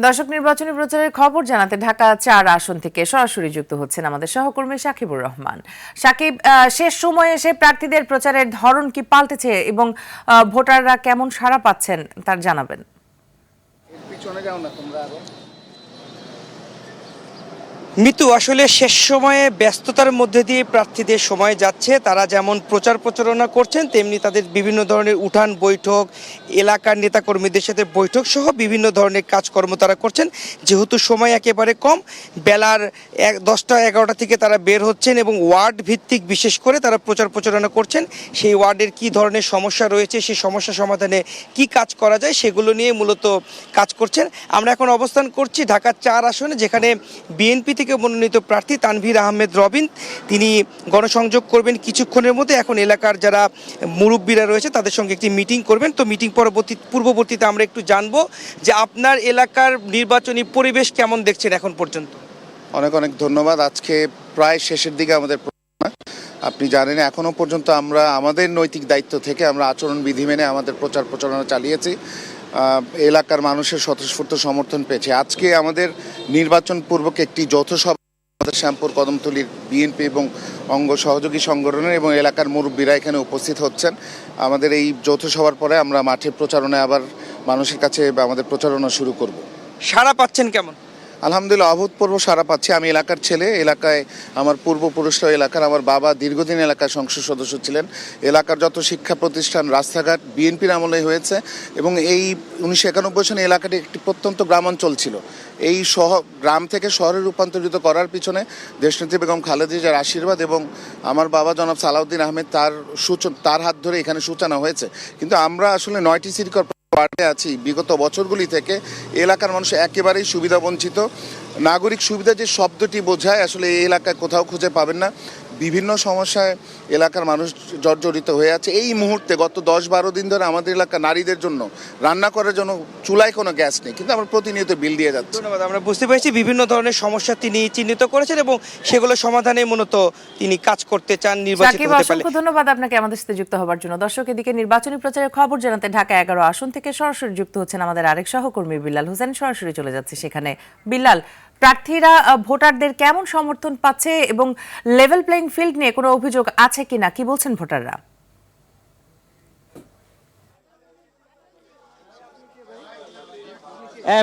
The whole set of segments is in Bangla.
দর্শক, নির্বাচনী প্রচারের খবর জানাতে ঢাকা ৪ আসন থেকে সরাসরি যুক্ত হচ্ছেন আমাদের সহকর্মী সাকিবুর রহমান। সাকিব, শেষ সময়ে এসে প্রার্থীদের প্রচারের ধরন কি পাল্টেছে এবং ভোটাররা কেমন সাড়া পাচ্ছেন তার জানাবেন। মিতু, আসলে শেষ সময়ে ব্যস্ততার মধ্যে দিয়ে প্রার্থীদের সময় যাচ্ছে। তারা যেমন প্রচার প্রচারণা করছেন, তেমনি তাদের বিভিন্ন ধরনের উঠান বৈঠক, এলাকার নেতাকর্মীদের সাথে বৈঠক সহ বিভিন্ন ধরনের কাজকর্ম তারা করছেন। যেহেতু সময় একেবারে কম, বেলার 10টা-11টা থেকে তারা বের হচ্ছেন এবং ওয়ার্ড ভিত্তিক বিশেষ করে তারা প্রচার প্রচারণা করছেন। সেই ওয়ার্ডের কী ধরনের সমস্যা রয়েছে, সেই সমস্যা সমাধানে কি কাজ করা যায় সেগুলো নিয়ে মূলত কাজ করছেন। আমরা এখন অবস্থান করছি ঢাকা ৪ আসনে, যেখানে বিএনপি থেকে মনোনীত প্রার্থী তানভীর আহমেদ রবিন তিনি গণসংযোগ করবেন কিছুক্ষণের মধ্যে। এখন এলাকার যারা মুরব্বীরা রয়েছে তাদের সঙ্গে একটি মিটিং করবেন। তো মিটিং পূর্ববর্তীতে আমরা একটু জানবো যে আপনার এলাকার নির্বাচনী পরিবেশ কেমন দেখছেন এখন পর্যন্ত। অনেক অনেক ধন্যবাদ। আজকে প্রায় শেষের দিকে আমাদের আপনি জানেন এখনো পর্যন্ত আমরা আমাদের নৈতিক দায়িত্ব থেকে আমরা আচরণবিধি মেনে আমাদের প্রচার প্রচারণা চালিয়েছি। এলাকার মানুষের স্বতঃস্ফূর্ত সমর্থন পেয়েছে। আজকে আমাদের নির্বাচন পূর্বক একটি যৌথ সভা আমাদের শ্যামপুর কদমতলীর বিএনপি এবং অঙ্গ সহযোগী সংগঠনের এবং এলাকার মুরব্বীরা এখানে উপস্থিত হচ্ছেন। আমাদের এই যৌথ সভার পরে আমরা মাঠে প্রচারণায় আবার মানুষের কাছে আমাদের প্রচারণা শুরু করব। সাড়া পাচ্ছেন কেমন? আলহামদুলিল্লাহ, অভূতপূর্ব সাড়া পাচ্ছি। আমি এলাকার ছেলে, এলাকায় আমার পূর্বপুরুষরা এলাকার, আমার বাবা দীর্ঘদিন এলাকার সংসদ সদস্য ছিলেন। এলাকার যত শিক্ষা প্রতিষ্ঠান, রাস্তাঘাট বিএনপির আমলে হয়েছে এবং এই 1991 সনে এলাকাটি একটি প্রত্যন্ত গ্রামাঞ্চল ছিল। এই গ্রাম থেকে শহরে রূপান্তরিত করার পিছনে দেশনেত্রী বেগম খালেদা জিয়ার আশীর্বাদ এবং আমার বাবা জনাব সালাউদ্দিন আহমেদ তার হাত ধরে এখানে সূচনা হয়েছে। কিন্তু আমরা আসলে 9টি সিটি ওয়ার্ডে আছি। বিগত বছরগুলি থেকে এলাকার মানুষ একেবারেই সুবিধা বঞ্চিত। নাগরিক সুবিধা যে শব্দটি বোঝায় আসলে এই এলাকায় কোথাও খুঁজে পাবেন না। বিভিন্ন সমস্যায় এলাকার মানুষ জর্জরিত হয়ে আছে। এই মুহূর্তে গত 10-12 দিন ধরে আমাদের এলাকা নারীদের জন্য রান্না করার জন্য চুলায় কোনো গ্যাস নেই, কিন্তু আমরা প্রতিনিয়ত বিল দিয়ে যাচ্ছি। ধন্যবাদ। আমরা বুঝতে পেরেছি বিভিন্ন ধরনের সমস্যা তিনি চিহ্নিত করেছেন এবং সেগুলো সমাধানে মূলত তিনি কাজ করতে চান নির্বাচিত হতে পারলে। অসংখ্য ধন্যবাদ আপনাকে আমাদের সাথে যুক্ত হওয়ার জন্য। দর্শক, এদিকে নির্বাচনী প্রচারের খবর জানাতে ঢাকা 11 আসন থেকে সরাসরি যুক্ত হচ্ছেন আমাদের আরেক সহকর্মী বিল্লাল হোসেন। সরাসরি চলে যাচ্ছে সেখানে। বিল্লাল, প্রার্থীরা ভোটারদের কেমন সমর্থন পাচ্ছে এবং লেভেল প্লেইং ফিল্ড নিয়ে কোনো অভিযোগ আছে কিনা, কি বলছেন ভোটাররা?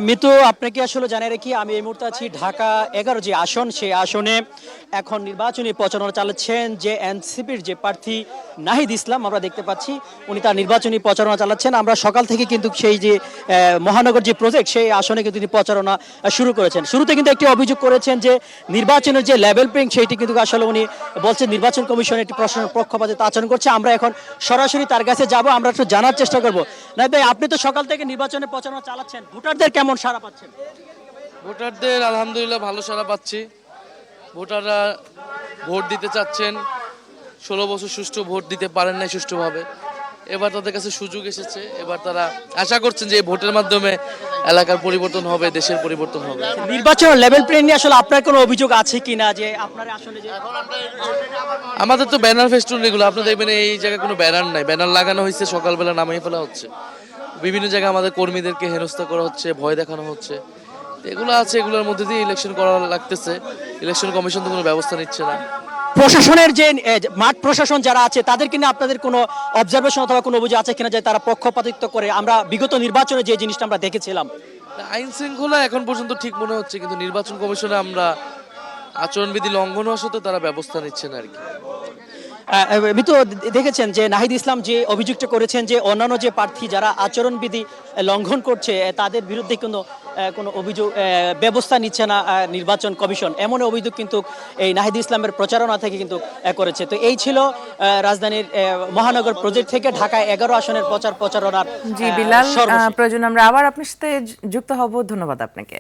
মিতু, আপনাকে আসলে জানিয়ে রাখি আমি এই মুহূর্তে আছি ঢাকা 11 যে আসন, সেই আসনে এখন নির্বাচনী প্রচারণা চালাচ্ছেন যে এনসিপির যে প্রার্থী নাহিদ ইসলাম। আমরা দেখতে পাচ্ছি উনি তার নির্বাচনী প্রচারণা চালাচ্ছেন। আমরা সকাল থেকে কিন্তু সেই যে মহানগর যে প্রজেক্ট, সেই আসনে কিন্তু তিনি প্রচারণা শুরু করেছেন। শুরুতে কিন্তু একটি অভিযোগ করেছেন যে নির্বাচনের যে লেভেল প্লেইং সেইটি কিন্তু আসলে উনি বলছেন নির্বাচন কমিশন একটি পক্ষপাতিত্ব আচরণ করছে। আমরা এখন সরাসরি তার কাছে যাব, আমরা একটু জানার চেষ্টা করবো। না ভাই, আপনি তো সকাল থেকে নির্বাচনের প্রচারণা চালাচ্ছেন, ভোটারদের কেমন সাড়া পাচ্ছেন? ভোটারদের আলহামদুলিল্লাহ ভালো সাড়া পাচ্ছি। ভোটাররা ভোট দিতে চাচ্ছেন। 16 বছর সুষ্ঠু ভোট দিতে পারেন নাই সুষ্ঠুভাবে, এবার তাদের কাছে সুযোগ এসেছে। এবার তারা আশা করছেন যে এই ভোটের মাধ্যমে এলাকার পরিবর্তন হবে, দেশের পরিবর্তন হবে। নির্বাচন লেভেল প্লেইং নিয়ে আসলে আপনার কোনো অভিযোগ আছে কিনা যে আপনার আসলে যে আমাদের তো ব্যানার ফেস্টুন এগুলো আপনি দেখবেন এই জায়গায় কোনো ব্যানার নাই, ব্যানার লাগানো হয়েছে, সকালবেলা নামিয়ে ফেলা হচ্ছে। বিভিন্ন জায়গায় আমাদের কর্মীদেরকে হেনস্থা করা হচ্ছে, ভয় দেখানো হচ্ছে। এগুলো আছে, এগুলোর মধ্যে দিয়ে ইলেকশন করা লাগতেছে। ইলেকশন কমিশন তো কোনো ব্যবস্থা নিচ্ছে না। প্রশাসনের যে মাঠ প্রশাসন যারা আছে তাদের কিনা আপনাদের কোনো অবজারভেশন অথবা কোনো অভিযোগ আছে কিনা যে তারা পক্ষপাতিত্ব করে? আমরা বিগত নির্বাচনে যে জিনিসটা আমরা দেখেছিলাম। আইন শৃঙ্খলা এখন পর্যন্ত ঠিক মনে হচ্ছে, কিন্তু নির্বাচন কমিশনে আমরা আচরণবিধি লঙ্ঘন হওয়ার সাথে তারা ব্যবস্থা নিচ্ছেন আর কি। মিতু, দেখেছেন যে নাহিদ ইসলাম যে অভিযোগটা করেছেন যে অন্যান্য যে প্রার্থী যারা আচরণবিধি লঙ্ঘন করছে তাদের বিরুদ্ধে কোনো অভিযোগ ব্যবস্থা নিচ্ছে না নির্বাচন কমিশন, এমন অভিযোগ কিন্তু এই নাহিদ ইসলামের প্রচারণা থেকে কিন্তু করেছে। তো এই ছিল রাজধানীর মহানগর প্রজেক্ট থেকে ঢাকা 11 আসনের প্রচারণার। জি বিল্লাল, প্রয়োজন আমরা আবার আপনার সাথে যুক্ত হব। ধন্যবাদ আপনাকে।